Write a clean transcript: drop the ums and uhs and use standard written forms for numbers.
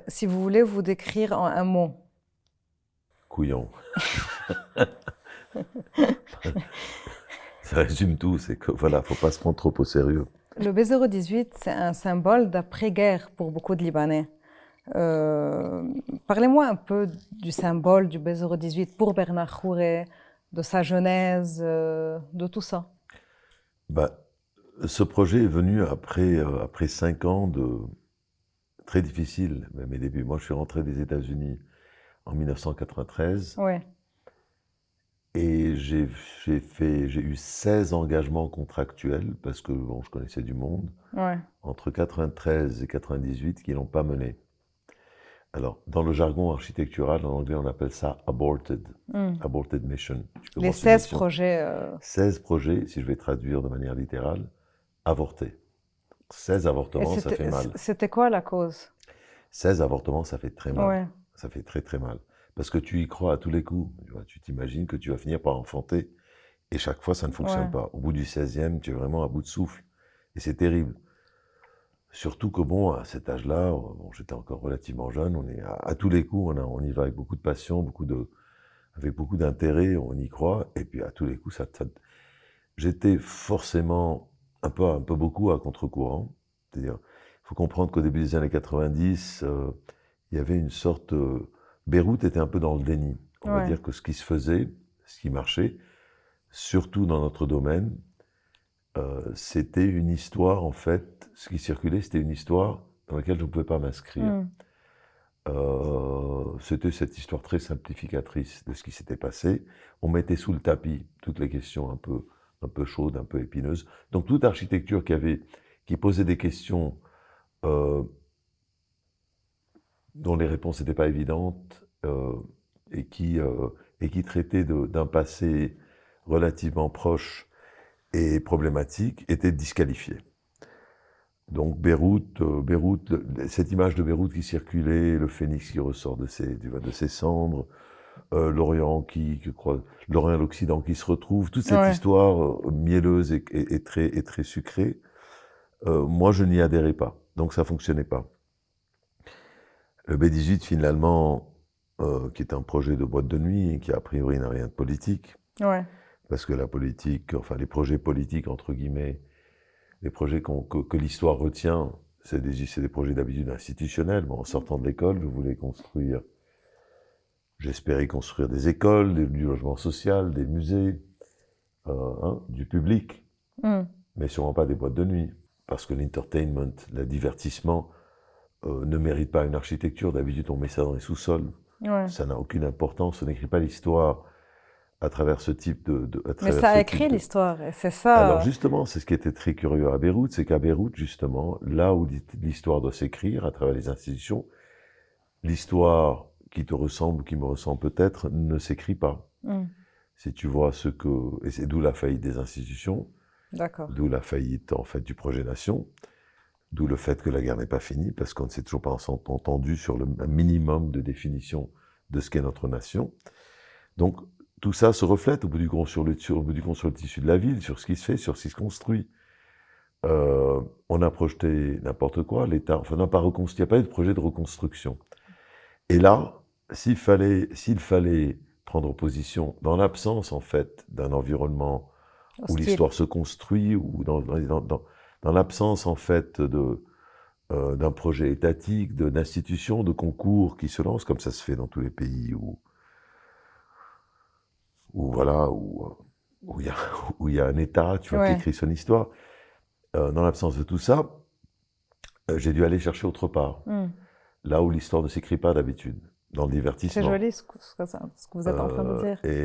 Si vous voulez vous décrire en un mot. Couillon. Ça résume tout, c'est que voilà, faut pas se prendre trop au sérieux. Le B018, c'est un symbole d'après-guerre pour beaucoup de Libanais. Parlez-moi un peu du symbole du B018 pour Bernard Khouré, de sa genèse, de tout ça. Bah, ce projet est venu après 5 ans de très difficiles, mes débuts. Moi, je suis rentré des États-Unis en 1993 Oui, et j'ai eu 16 engagements contractuels parce que bon, je connaissais du monde ouais. entre 93 et 98 qui n'ont pas mené. Alors, dans le jargon architectural, en anglais, on appelle ça aborted, aborted mission. Tu Les commences une 16 mission, projets. 16 projets, si je vais traduire de manière littérale, avortés. 16 Et avortements, ça fait mal. c'était quoi la cause? 16 avortements, ça fait très mal. Ouais, Ça fait très très mal. Parce que tu y crois à tous les coups. Tu t'imagines que tu vas finir par enfanter. Et chaque fois, ça ne fonctionne ouais. pas. Au bout du 16e, tu es vraiment à bout de souffle. Et c'est terrible. Surtout que bon, à cet âge-là, bon, j'étais encore relativement jeune, on est à tous les coups, on y va avec beaucoup de passion, avec beaucoup d'intérêt, on y croit, et puis à tous les coups, j'étais forcément un peu beaucoup à contre-courant. C'est-à-dire, il faut comprendre qu'au début des années 90, il y avait une sorte... Beyrouth était un peu dans le déni. On va Ouais. dire que ce qui se faisait, ce qui marchait, surtout dans notre domaine, c'était une histoire, en fait, ce qui circulait, c'était une histoire dans laquelle je ne pouvais pas m'inscrire. C'était cette histoire très simplificatrice de ce qui s'était passé. On mettait sous le tapis toutes les questions un peu chaudes, un peu épineuses. Donc toute architecture qui posait des questions dont les réponses n'étaient pas évidentes et qui traitait d'un passé relativement proche et problématique était disqualifiée. Donc Beyrouth, cette image de Beyrouth qui circulait, le phénix qui ressort de ses cendres, l'Orient l'Orient et l'Occident qui se retrouvent, toute cette Ouais. histoire mielleuse et très sucrée, moi je n'y adhérais pas, donc ça fonctionnait pas. Le B18 finalement, qui est un projet de boîte de nuit, qui a priori n'a rien de politique, Ouais. parce que la politique, enfin les projets politiques entre guillemets, les projets que l'histoire retient, c'est des projets d'habitude institutionnels. Bon, en sortant de l'école, j'espérais construire des écoles, du logement social, des musées, du public, mais sûrement pas des boîtes de nuit. Parce que l'entertainment, le divertissement, ne mérite pas une architecture. D'habitude, on met ça dans les sous-sols. Ouais. Ça n'a aucune importance. On n'écrit pas l'histoire à travers ce type Mais ça a écrit l'histoire, et c'est Alors ça. justement, c'est ce qui était très curieux à Beyrouth, c'est qu'à Beyrouth, justement, là où l'histoire doit s'écrire, à travers les institutions, l'histoire qui te ressemble, qui me ressemble peut-être, ne s'écrit pas. Si tu vois et c'est d'où la faillite des institutions, D'accord. d'où la faillite, en fait, du projet nation, d'où le fait que la guerre n'est pas finie, parce qu'on ne s'est toujours pas entendu sur un minimum de définition de ce qu'est notre nation. Donc, tout ça se reflète au bout du compte sur le tissu de la ville, sur ce qui se fait, sur ce qui se construit. On a projeté n'importe quoi, l'État, enfin, n'a pas reconstruit, il n'y a pas eu de projet de reconstruction. Et là, s'il fallait prendre position, dans l'absence, en fait, d'un environnement où Hostile. l'histoire se construit, ou dans l'absence, en fait, d'un projet étatique, d'institutions, de concours qui se lancent, comme ça se fait dans tous les pays voilà, où il y a un État, tu vois, qui Ouais. écrit son histoire. Dans l'absence de tout ça, j'ai dû aller chercher autre part, là où l'histoire ne s'écrit pas d'habitude, dans le C'est divertissement. joli ce que vous êtes en train de dire. Et